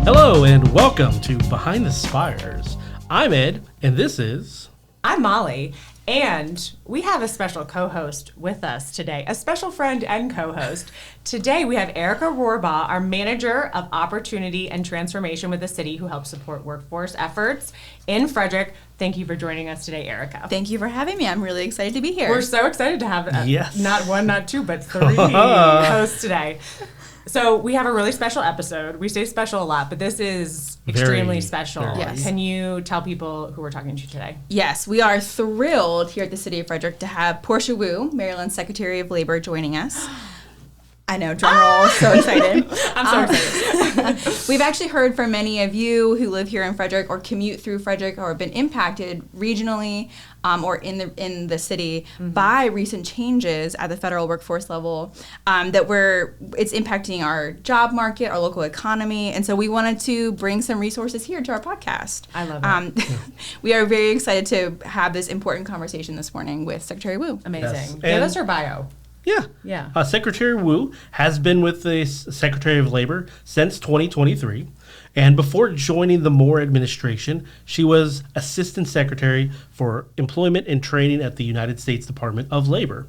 Hello and welcome to Behind the Spires. I'm Ed, and this is... I'm Molly, and we have a special co-host with us today, a special friend and co-host. Today we have Erica Rohrbaugh, our Manager of Opportunity and Transformation with the city, who helps support workforce efforts in Frederick. Thank you for joining us today, Erica. Thank you for having me. I'm really excited to be here. We're so excited to have Yes. not one, not two, but three hosts today. So we have a really special episode. We say special a lot, but this is extremely special. Yes. Can you tell people who we're talking to today? Yes, we are thrilled here at the City of Frederick to have Portia Wu, Maryland Secretary of Labor, joining us. I know, drum roll, so excited. I'm so excited. We've actually heard from many of you who live here in Frederick or commute through Frederick or have been impacted regionally or in the city by recent changes at the federal workforce level it's impacting our job market, our local economy, and so we wanted to bring some resources here to our podcast. I love it. We are very excited to have this important conversation this morning with Secretary Wu. Amazing. Yes. Give us her bio. Yeah. Secretary Wu has been with the Secretary of Labor since 2023. And before joining the Moore administration, she was Assistant Secretary for Employment and Training at the United States Department of Labor.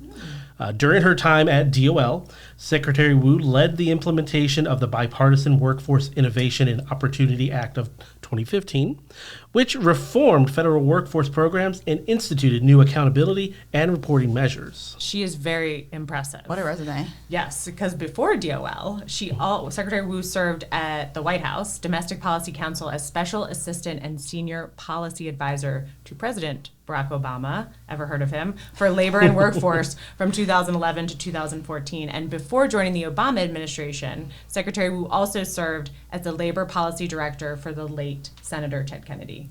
During her time at DOL, Secretary Wu led the implementation of the Bipartisan Workforce Innovation and Opportunity Act of 2015, which reformed federal workforce programs and instituted new accountability and reporting measures. She is very impressive. What a resume. Yes, because before DOL, Secretary Wu served at the White House Domestic Policy Council as Special Assistant and Senior Policy Advisor to President Barack Obama, ever heard of him, for labor and workforce from 2011 to 2014. And before joining the Obama administration, Secretary Wu also served as the Labor Policy Director for the late Senator Ted Kennedy.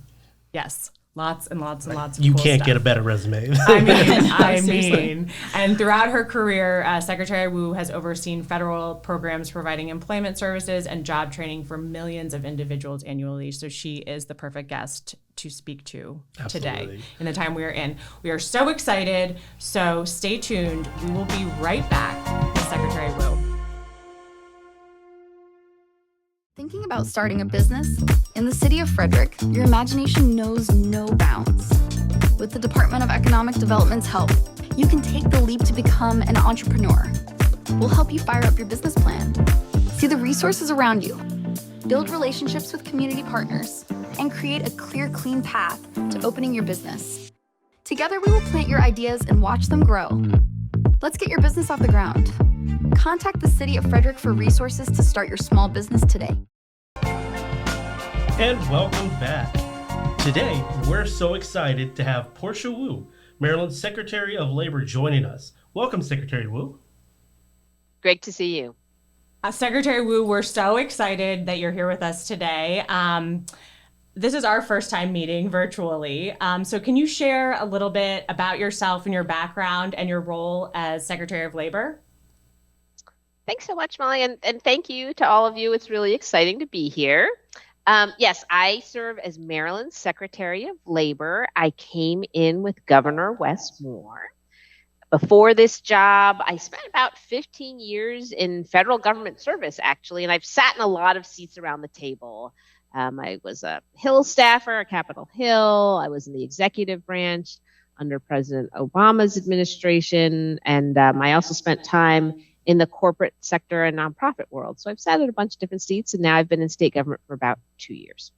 Yes. Lots and lots and lots of You cool can't stuff. get a better resume. I Seriously. mean, and throughout her career, Secretary Wu has overseen federal programs providing employment services and job training for millions of individuals annually. So she is the perfect guest to speak to today Absolutely. in the time we are in. We are so excited. So stay tuned. We will be right back with Secretary Wu. Thinking about starting a business? In the city of Frederick, your imagination knows no bounds. With the Department of Economic Development's help, you can take the leap to become an entrepreneur. We'll help you fire up your business plan, see the resources around you, build relationships with community partners, and create a clear, clean path to opening your business. Together, we will plant your ideas and watch them grow. Let's get your business off the ground. Contact the City of Frederick for resources to start your small business today. And welcome back. Today, we're so excited to have Portia Wu, Maryland Secretary of Labor, joining us. Welcome, Secretary Wu. Great to see you. Secretary Wu, we're so excited that you're here with us today. This is our first time meeting virtually. So can you share a little bit about yourself and your background and your role as Secretary of Labor? Thanks so much, Molly, and thank you to all of you. It's really exciting to be here. Yes, I serve as Maryland's Secretary of Labor. I came in with Governor Wes Moore. Before this job, I spent about 15 years in federal government service, actually, and I've sat in a lot of seats around the table. I was a Hill staffer at Capitol Hill. I was in the executive branch under President Obama's administration, and I also spent time in the corporate sector and nonprofit world. So I've sat at a bunch of different seats, and now I've been in state government for about 2 years.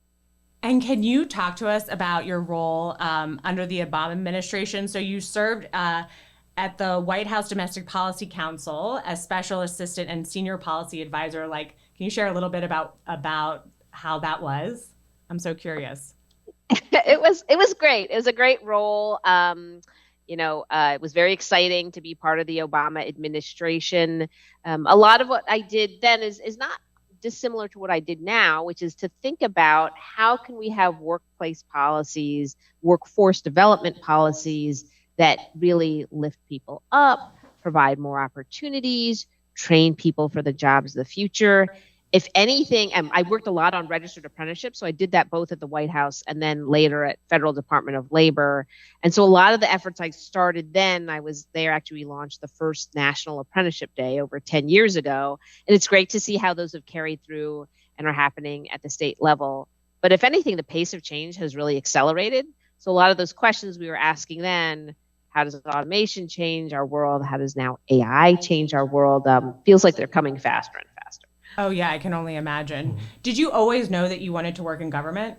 And can you talk to us about your role under the Obama administration? So you served at the White House Domestic Policy Council as Special Assistant and Senior Policy Advisor. Can you share a little bit about how that was? I'm so curious. It was great. It was a great role. It was very exciting to be part of the Obama administration. A lot of what I did then is not dissimilar to what I did now, which is to think about how can we have workplace policies, workforce development policies that really lift people up, provide more opportunities, train people for the jobs of the future. If anything, I worked a lot on registered apprenticeships, so I did that both at the White House and then later at Federal Department of Labor. And so a lot of the efforts I started then, I was there actually launched the first National Apprenticeship Day over 10 years ago. And it's great to see how those have carried through and are happening at the state level. But if anything, the pace of change has really accelerated. So a lot of those questions we were asking then, how does automation change our world? How does now AI change our world? Feels like they're coming faster and faster. Oh, yeah, I can only imagine. Did you always know that you wanted to work in government?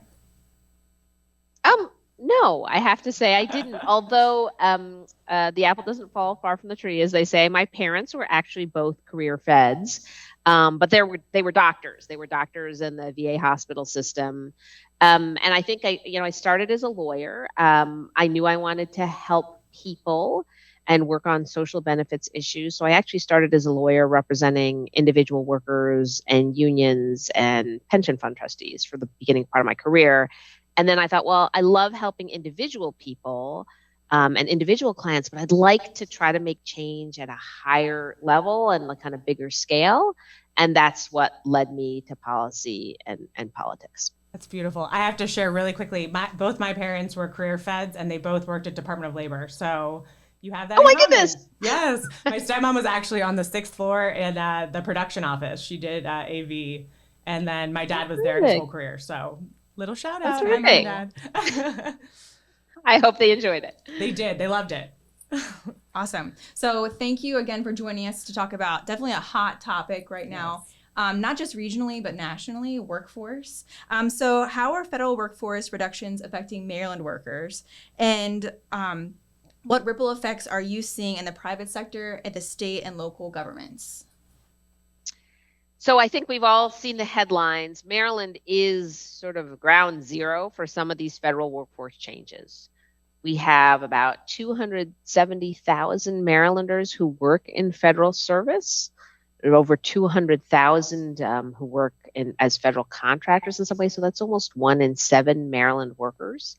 No, I have to say I didn't. Although the apple doesn't fall far from the tree, as they say. My parents were actually both career feds, but they were doctors. They were doctors in the VA hospital system, and I think I started as a lawyer. I knew I wanted to help people and work on social benefits issues. So I actually started as a lawyer representing individual workers and unions and pension fund trustees for the beginning part of my career. And then I thought, well, I love helping individual people and individual clients, but I'd like to try to make change at a higher level and like kind of bigger scale. And that's what led me to policy and politics. That's beautiful. I have to share really quickly. Both my parents were career feds, and they both worked at Department of Labor. So you have that. Oh my goodness! Yes, my stepmom was actually on the 6th floor in the production office. She did AV, and then my dad was there his whole career. So little shout out. Hi, Mom and Dad. I hope they enjoyed it. They did. They loved it. Awesome. So thank you again for joining us to talk about definitely a hot topic right now. Not just regionally, but nationally, workforce. So how are federal workforce reductions affecting Maryland workers? And what ripple effects are you seeing in the private sector, at the state and local governments? So I think we've all seen the headlines. Maryland is sort of ground zero for some of these federal workforce changes. We have about 270,000 Marylanders who work in federal service. There are over 200,000 who work as federal contractors in some way. So that's almost 1 in 7 Maryland workers.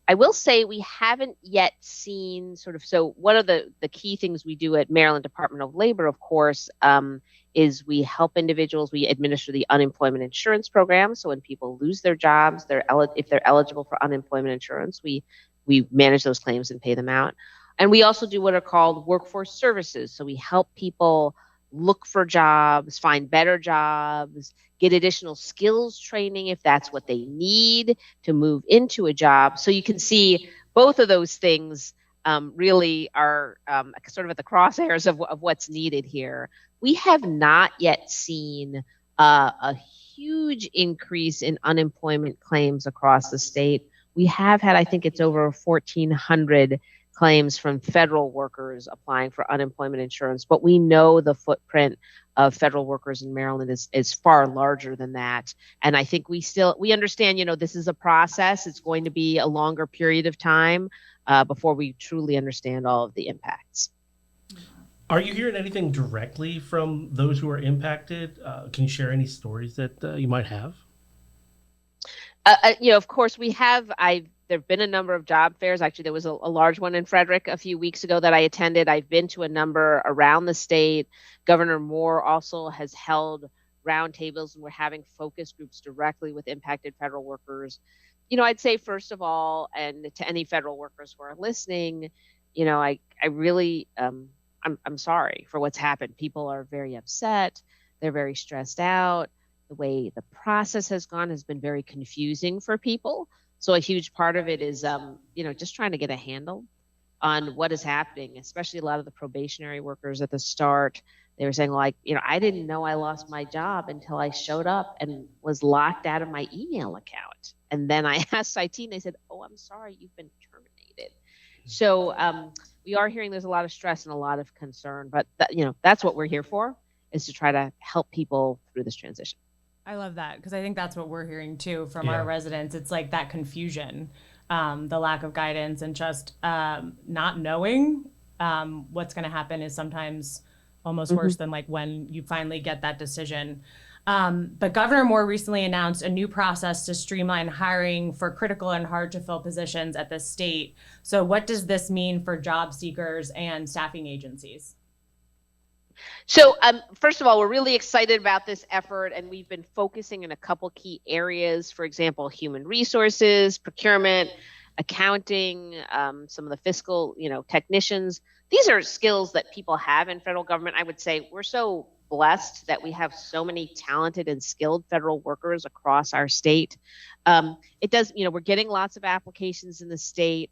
I will say we haven't yet seen so one of the key things we do at Maryland Department of Labor, of course, is we help individuals, we administer the unemployment insurance program. So when people lose their jobs, if they're eligible for unemployment insurance, we manage those claims and pay them out. And we also do what are called workforce services. So we help people look for jobs, find better jobs, get additional skills training if that's what they need to move into a job. So you can see both of those things really are sort of at the crosshairs of what's needed here. We have not yet seen a huge increase in unemployment claims across the state. We have had, I think it's over 1,400 claims from federal workers applying for unemployment insurance, but we know the footprint of federal workers in Maryland is far larger than that. And I think we understand, this is a process. It's going to be a longer period of time before we truly understand all of the impacts. Are you hearing anything directly from those who are impacted? Can you share any stories that you might have? Of course, we have. There have been a number of job fairs. Actually, there was a large one in Frederick a few weeks ago that I attended. I've been to a number around the state. Governor Moore also has held roundtables, and we're having focus groups directly with impacted federal workers. I'd say, first of all, and to any federal workers who are listening, I really, I'm sorry for what's happened. People are very upset. They're very stressed out. The way the process has gone has been very confusing for people. So a huge part of it is, just trying to get a handle on what is happening, especially a lot of the probationary workers at the start. They were saying, I didn't know I lost my job until I showed up and was locked out of my email account. And then I asked IT and they said, oh, I'm sorry, you've been terminated. So we are hearing there's a lot of stress and a lot of concern, but that's what we're here for, is to try to help people through this transition. I love that, because I think that's what we're hearing too from our residents. It's like that confusion, the lack of guidance, and just not knowing what's going to happen is sometimes almost worse than like when you finally get that decision. But Governor Moore recently announced a new process to streamline hiring for critical and hard to fill positions at the state. So what does this mean for job seekers and staffing agencies? So first of all, we're really excited about this effort, and we've been focusing in a couple key areas. For example, human resources, procurement, accounting, some of the fiscal, technicians. These are skills that people have in federal government. I would say we're so blessed that we have so many talented and skilled federal workers across our state. It does, we're getting lots of applications in the state.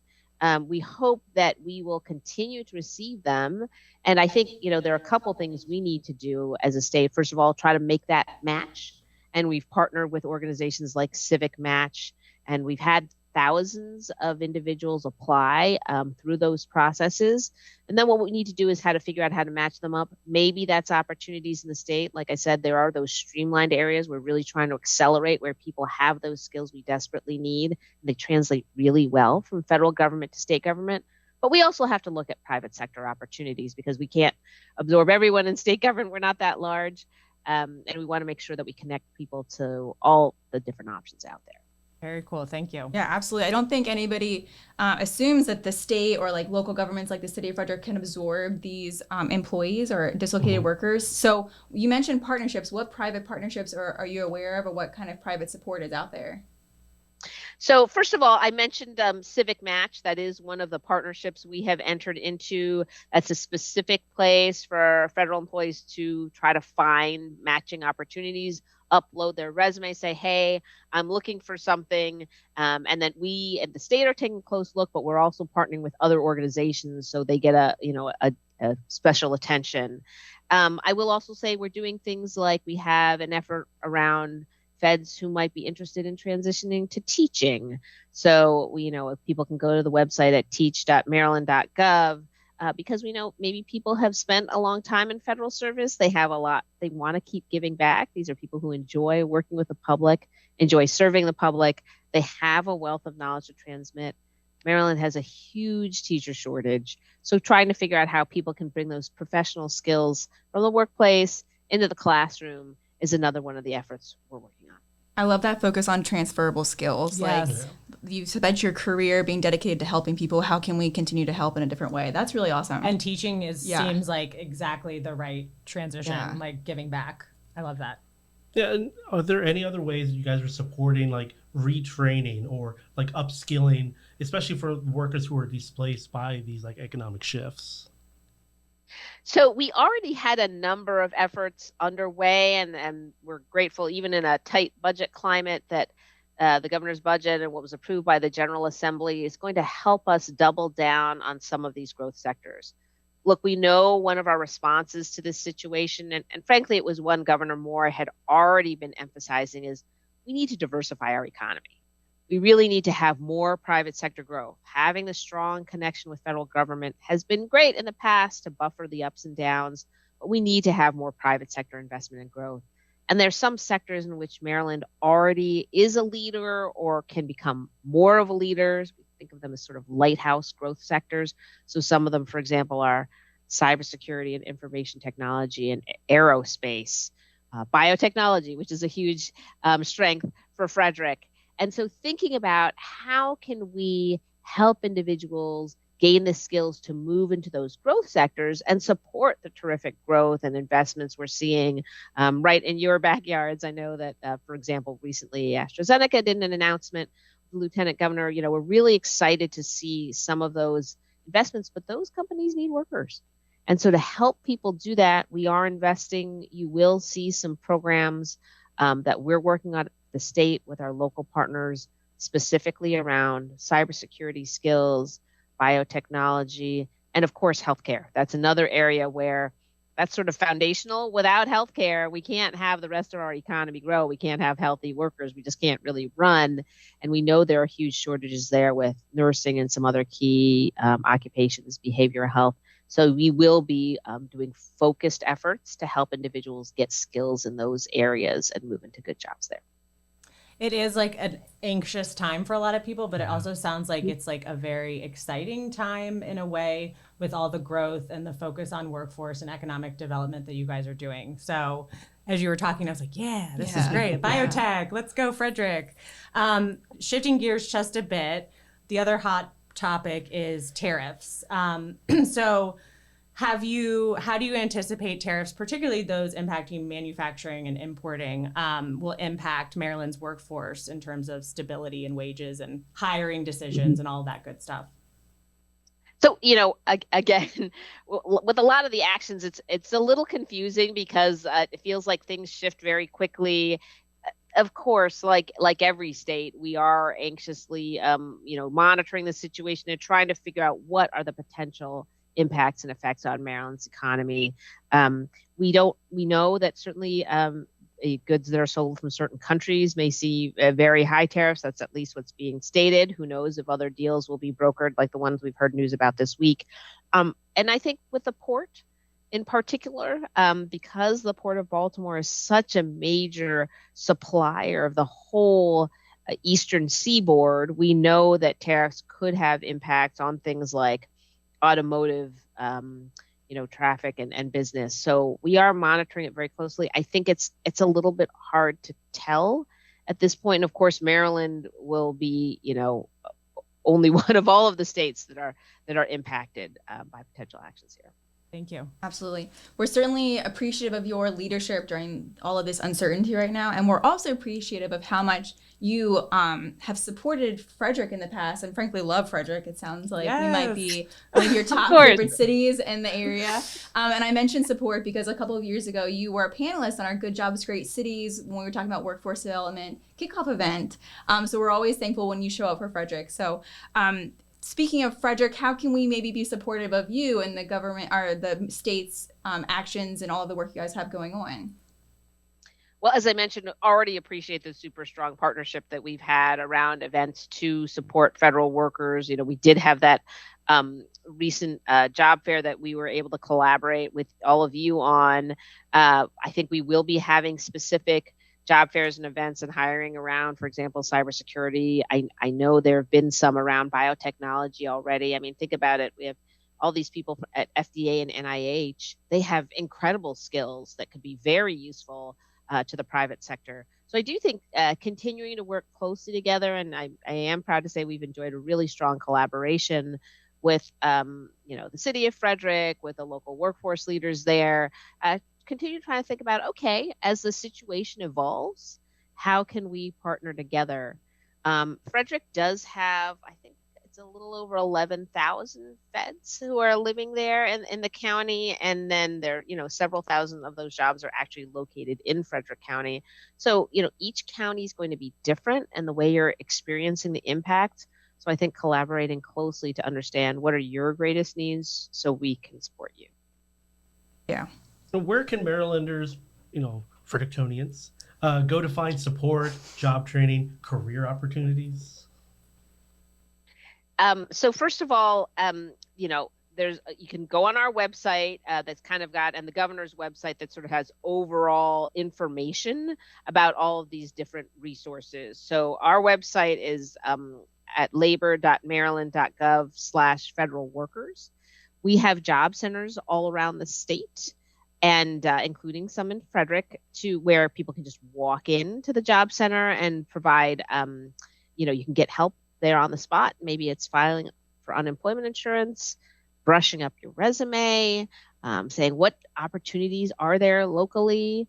We hope that we will continue to receive them. And I think, there are a couple things we need to do as a state. First of all, try to make that match. And we've partnered with organizations like Civic Match, and we've had thousands of individuals apply through those processes. And then what we need to do is how to figure out how to match them up. Maybe that's opportunities in the state. Like I said, there are those streamlined areas we're really trying to accelerate where people have those skills we desperately need. And they translate really well from federal government to state government. But we also have to look at private sector opportunities because we can't absorb everyone in state government. We're not that large. And we want to make sure that we connect people to all the different options out there. Very cool. Thank you. Yeah, absolutely. I don't think anybody assumes that the state or like local governments like the city of Frederick can absorb these employees or dislocated workers. So you mentioned partnerships. What private partnerships are you aware of, or what kind of private support is out there? So first of all, I mentioned Civic Match. That is one of the partnerships we have entered into. That's a specific place for federal employees to try to find matching opportunities, upload their resume, say, hey, I'm looking for something. And then we at the state are taking a close look, but we're also partnering with other organizations so they get a special attention. I will also say we're doing things like we have an effort around feds who might be interested in transitioning to teaching. So if people can go to the website at teach.maryland.gov, because we know maybe people have spent a long time in federal service. They have a lot. They want to keep giving back. These are people who enjoy working with the public, enjoy serving the public. They have a wealth of knowledge to transmit. Maryland has a huge teacher shortage. So trying to figure out how people can bring those professional skills from the workplace into the classroom is another one of the efforts we're working on. I love that focus on transferable skills. Yes. Like you spent your career being dedicated to helping people. How can we continue to help in a different way? That's really awesome. And teaching seems like exactly the right transition, like giving back. I love that. Yeah, and are there any other ways you guys are supporting like retraining or like upskilling, especially for workers who are displaced by these like economic shifts? So we already had a number of efforts underway, and we're grateful even in a tight budget climate that the governor's budget and what was approved by the General Assembly is going to help us double down on some of these growth sectors. Look, we know one of our responses to this situation, and frankly, it was one Governor Moore had already been emphasizing, is we need to diversify our economy. We really need to have more private sector growth. Having the strong connection with federal government has been great in the past to buffer the ups and downs, but we need to have more private sector investment and growth. And there's some sectors in which Maryland already is a leader or can become more of a leader. We think of them as sort of lighthouse growth sectors. So some of them, for example, are cybersecurity and information technology and aerospace, biotechnology, which is a huge strength for Frederick. And so thinking about how can we help individuals gain the skills to move into those growth sectors and support the terrific growth and investments we're seeing right in your backyards. I know that, for example, recently AstraZeneca did an announcement. Lieutenant Governor, we're really excited to see some of those investments, but those companies need workers. And so to help people do that, we are investing. You will see some programs that we're working on the state with our local partners, specifically around cybersecurity skills, biotechnology, and of course, healthcare. That's another area where that's sort of foundational. Without healthcare, we can't have the rest of our economy grow. We can't have healthy workers. We just can't really run. And we know there are huge shortages there with nursing and some other key occupations, behavioral health. So we will be doing focused efforts to help individuals get skills in those areas and move into good jobs there. It is like an anxious time for a lot of people, but it also sounds like it's like a very exciting time in a way with all the growth and the focus on workforce and economic development that you guys are doing. So as you were talking, I was like, this is great. Biotech, let's go, Frederick. Shifting gears just a bit, the other hot topic is tariffs. How do you anticipate tariffs, particularly those impacting manufacturing and importing, will impact Maryland's workforce in terms of stability and wages and hiring decisions and all that good stuff? So, again, with a lot of the actions, it's a little confusing because it feels like things shift very quickly. Of course, like every state, we are anxiously, monitoring the situation and trying to figure out what are the potential impacts and effects on Maryland's economy. Um, we know that certainly goods that are sold from certain countries may see very high tariffs. That's at least what's being stated. Who knows if other deals will be brokered like the ones we've heard news about this week. And I think with the port in particular, because the Port of Baltimore is such a major supplier of the whole eastern seaboard, we know that tariffs could have impacts on things like automotive, traffic and business. So we are monitoring it very closely. I think it's a little bit hard to tell at this point. And of course, Maryland will be, only one of all of the states that are impacted by potential actions here. Thank you. Absolutely. We're certainly appreciative of your leadership during all of this uncertainty right now. And we're also appreciative of how much you have supported Frederick in the past and frankly love Frederick. It sounds like we might be one of your top favorite cities in the area. And I mentioned support because a couple of years ago, you were a panelist on our Good Jobs, Great Cities when we were talking about workforce development kickoff event. So we're always thankful when you show up for Frederick. So speaking of Frederick, how can we maybe be supportive of you and the government or the state's actions and all of the work you guys have going on? Well, as I mentioned, already appreciate the super strong partnership that we've had around events to support federal workers. We did have that recent job fair that we were able to collaborate with all of you on. I think we will be having specific job fairs and events and hiring around, for example, cybersecurity. I know there have been some around biotechnology already. I mean, think about it. We have all these people at FDA and NIH. They have incredible skills that could be very useful to the private sector. So I do think continuing to work closely together, and I am proud to say we've enjoyed a really strong collaboration with, the city of Frederick, with the local workforce leaders there, continue trying to think about, okay, as the situation evolves, how can we partner together? Frederick does have, I think it's a little over 11,000 feds who are living there in the county. And then there, several thousand of those jobs are actually located in Frederick County. So, each county is going to be different and the way you're experiencing the impact. So I think collaborating closely to understand what are your greatest needs so we can support you. Yeah. So where can Marylanders, Fredericktonians, go to find support, job training, career opportunities? So first of all, there's you can go on our website that's kind of got, and the governor's website that sort of has overall information about all of these different resources. So our website is at labor.maryland.gov/federal workers. We have job centers all around the state, and including some in Frederick, to where people can just walk into the job center and provide, you can get help there on the spot. Maybe it's filing for unemployment insurance, brushing up your resume, saying what opportunities are there locally.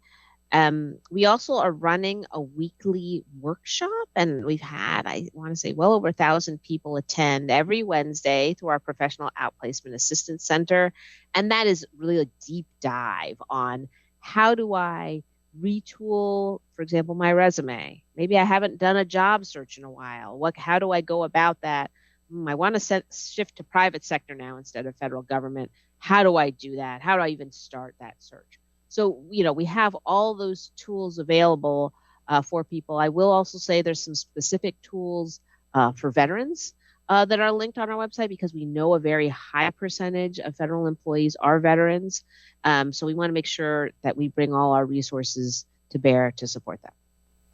We also are running a weekly workshop, and we've had, I want to say, well over 1,000 people attend every Wednesday through our Professional Outplacement Assistance Center. And that is really a deep dive on how do I retool, for example, my resume. Maybe I haven't done a job search in a while. How do I go about that? I want to shift to private sector now instead of federal government. How do I do that? How do I even start that search? So, we have all those tools available for people. I will also say there's some specific tools for veterans that are linked on our website because we know a very high percentage of federal employees are veterans. So we want to make sure that we bring all our resources to bear to support them.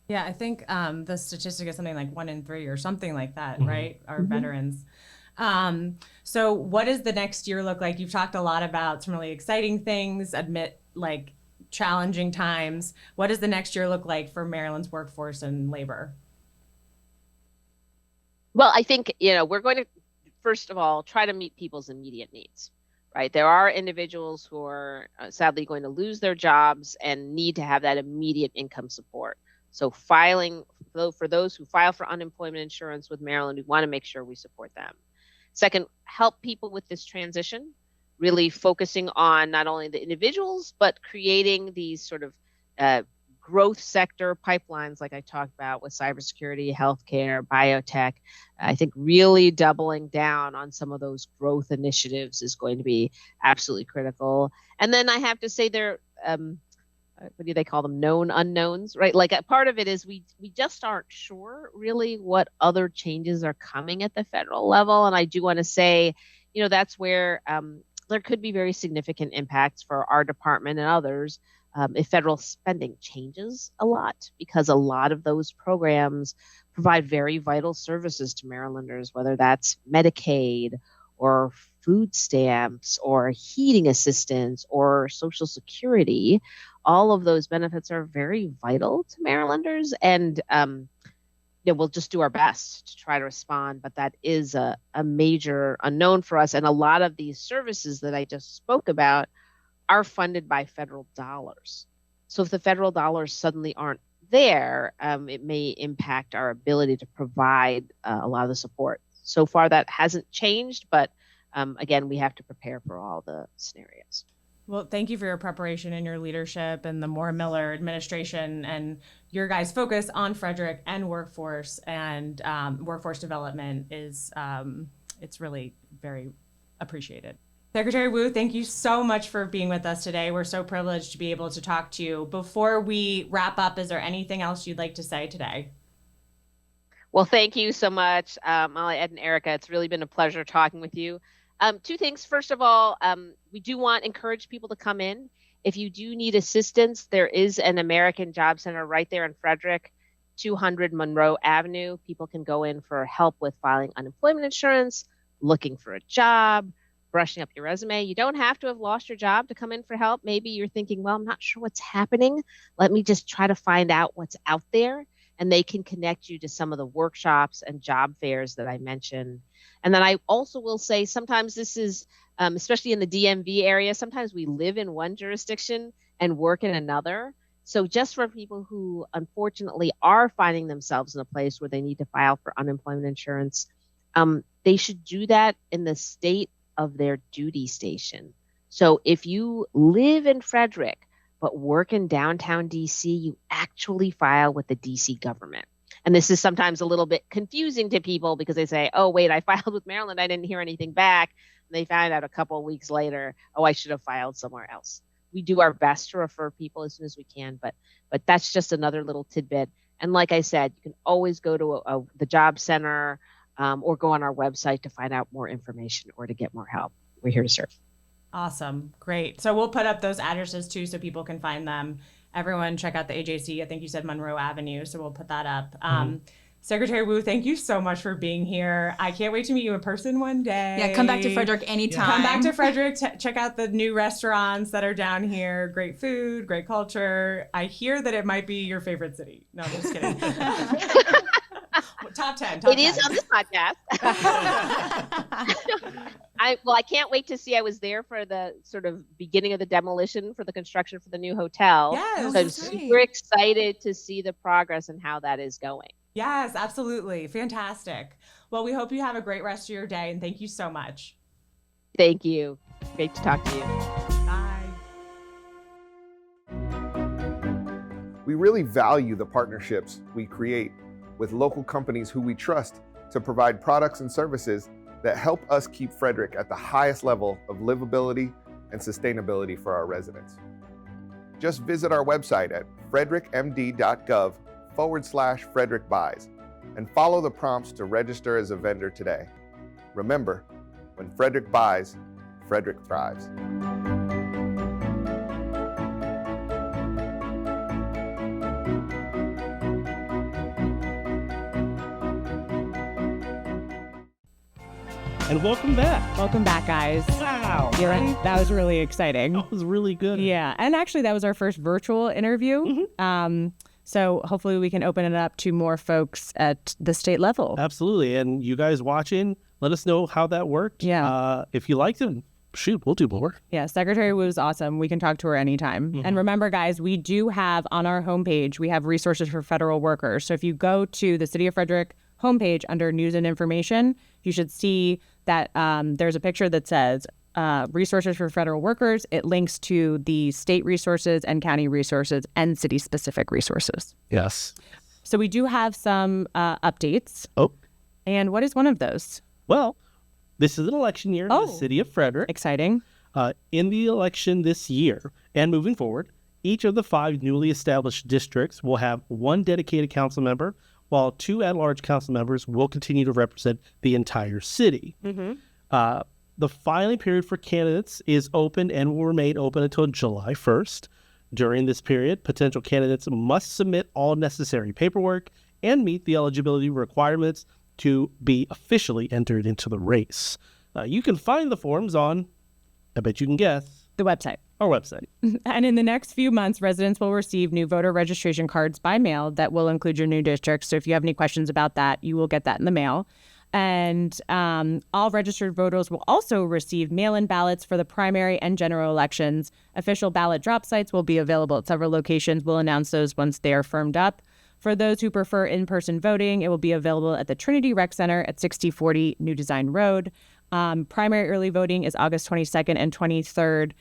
Yeah, I think the statistic is something like 1 in 3 or something like that, right? Are veterans. So what does the next year look like? You've talked a lot about some really exciting things, like challenging times. What does the next year look like for Maryland's workforce and labor? Well, I think, we're going to, first of all, try to meet people's immediate needs, right? There are individuals who are sadly going to lose their jobs and need to have that immediate income support. So for those who file for unemployment insurance with Maryland, we want to make sure we support them. Second, help people with this transition, really focusing on not only the individuals, but creating these sort of growth sector pipelines like I talked about with cybersecurity, healthcare, biotech. I think really doubling down on some of those growth initiatives is going to be absolutely critical. And then I have to say what do they call them? Known unknowns, right? Like a part of it is we just aren't sure really what other changes are coming at the federal level. And I do want to say, that's where there could be very significant impacts for our department and others if federal spending changes a lot, because a lot of those programs provide very vital services to Marylanders, whether that's Medicaid or food stamps or heating assistance or Social Security. All of those benefits are very vital to Marylanders, and we'll just do our best to try to respond, but that is a major unknown for us. And a lot of these services that I just spoke about are funded by federal dollars. So if the federal dollars suddenly aren't there, it may impact our ability to provide a lot of the support. So far, that hasn't changed, but again, we have to prepare for all the scenarios. Well, thank you for your preparation and your leadership and the Moore Miller administration and your guys' focus on Frederick and workforce and workforce development is it's really very appreciated. Secretary Wu, thank you so much for being with us today. We're so privileged to be able to talk to you. Before we wrap up, is there anything else you'd like to say today? Well, thank you so much, Molly, Ed, and Erica. It's really been a pleasure talking with you. Two things. First of all, we do want to encourage people to come in. If you do need assistance, there is an American Job Center right there in Frederick, 200 Monroe Avenue. People can go in for help with filing unemployment insurance, looking for a job, brushing up your resume. You don't have to have lost your job to come in for help. Maybe you're thinking, well, I'm not sure what's happening. Let me just try to find out what's out there. And they can connect you to some of the workshops and job fairs that I mentioned. And then I also will say sometimes this is, especially in the DMV area, sometimes we live in one jurisdiction and work in another. So just for people who unfortunately are finding themselves in a place where they need to file for unemployment insurance, they should do that in the state of their duty station. So if you live in Frederick, but work in downtown DC, you actually file with the DC government. And this is sometimes a little bit confusing to people because they say, oh, wait, I filed with Maryland. I didn't hear anything back. And they find out a couple of weeks later, oh, I should have filed somewhere else. We do our best to refer people as soon as we can, but that's just another little tidbit. And like I said, you can always go to the job center or go on our website to find out more information or to get more help. We're here to serve. Awesome. Great. So we'll put up those addresses too so people can find them. Everyone check out the AJC. I think you said Monroe Avenue, so we'll put that up. Secretary Wu, thank you so much for being here. I can't wait to meet you in person one day. Yeah, come back to Frederick anytime. Come back to Frederick. Check out the new restaurants that are down here. Great food, great culture. I hear that it might be your favorite city. No, I'm just kidding. Top 10. It is on this podcast. I can't wait to see. I was there for the sort of beginning of the demolition for the construction for the new hotel. Yes. So I'm super excited to see the progress and how that is going. Yes, absolutely. Fantastic. Well, we hope you have a great rest of your day, and thank you so much. Thank you. Great to talk to you. Bye. We really value the partnerships we create with local companies who we trust to provide products and services that help us keep Frederick at the highest level of livability and sustainability for our residents. Just visit our website at frederickmd.gov/Frederick Buys and follow the prompts to register as a vendor today. Remember, when Frederick buys, Frederick thrives. And welcome back. Welcome back, guys. Wow. That was really exciting. That was really good. Yeah. And actually, that was our first virtual interview. So hopefully we can open it up to more folks at the state level. Absolutely. And you guys watching, let us know how that worked. Yeah. If you liked it, shoot, we'll do more. Yeah, Secretary Wu is awesome. We can talk to her anytime. And remember, guys, we do have on our homepage, we have resources for federal workers. So if you go to the City of Frederick homepage under News and Information, you should see that there's a picture that says resources for federal workers. It links to the state resources and county resources and city-specific resources. Yes. So we do have some updates. Oh. And what is one of those? Well, this is an election year in the city of Frederick. Exciting. In the election this year and moving forward, each of the 5 newly established districts will have 1 dedicated council member, while 2 at-large council members will continue to represent the entire city. The filing period for candidates is open and will remain open until July 1st. During this period, potential candidates must submit all necessary paperwork and meet the eligibility requirements to be officially entered into the race. You can find the forms on, I bet you can guess, The website. our website. And in the next few months, residents will receive new voter registration cards by mail that will include your new district. So if you have any questions about that, you will get that in the mail. And all registered voters will also receive mail-in ballots for the primary and general elections. Official ballot drop sites will be available at several locations. We'll announce those once they are firmed up. For those who prefer in-person voting, it will be available at the Trinity Rec Center at 6040 New Design Road. Primary early voting is August 22nd and 23rd.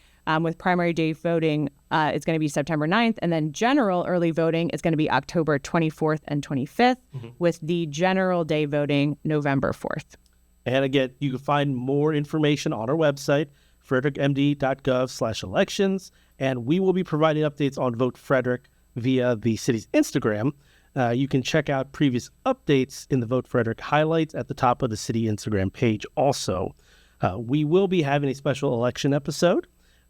With primary day voting, it's going to be September 9th. And then general early voting is going to be October 24th and 25th, with the general day voting November 4th. And again, you can find more information on our website, frederickmd.gov/elections. And we will be providing updates on Vote Frederick via the city's Instagram. You can check out previous updates in the Vote Frederick highlights at the top of the city Instagram page also. We will be having a special election episode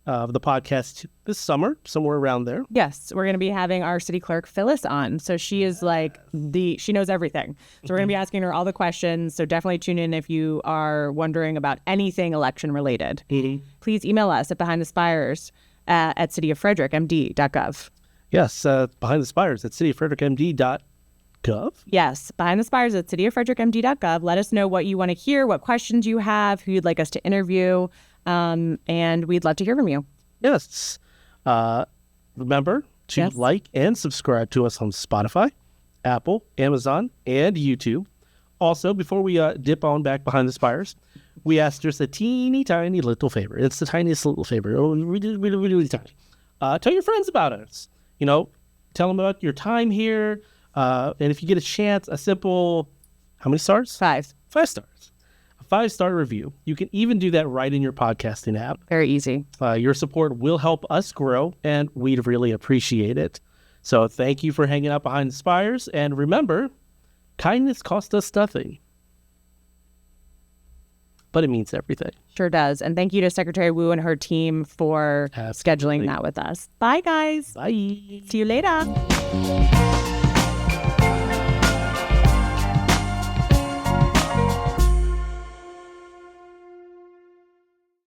of the podcast this summer, somewhere around there. Yes, we're going to be having our city clerk Phyllis on. So she is like she knows everything. So we're going to be asking her all the questions. So definitely tune in if you are wondering about anything election related. Please email us at Behind the Spires at cityoffrederickmd.gov. Yes, Behind the Spires at cityoffrederickmd.gov. Yes, Behind the Spires at cityoffrederickmd.gov. Let us know what you want to hear, what questions you have, who you'd like us to interview. And we'd love to hear from you. Yes. Remember to like and subscribe to us on Spotify, Apple, Amazon, and YouTube. Also, before we dip on back Behind the Spires, we asked just a teeny tiny little favor. It's the tiniest little favor. Oh, really, really, really tiny. Tell your friends about us. You know, tell them about your time here. And if you get a chance, a simple, how many stars? 5. 5 stars. A 5-star review. You can even do that right in your podcasting app. Very easy. Your support will help us grow, and we'd really appreciate it. So thank you for hanging out Behind the Spires. And remember, kindness costs us nothing, but it means everything. Sure does. And thank you to Secretary Wu and her team for scheduling that with us. Bye, guys. Bye. See you later.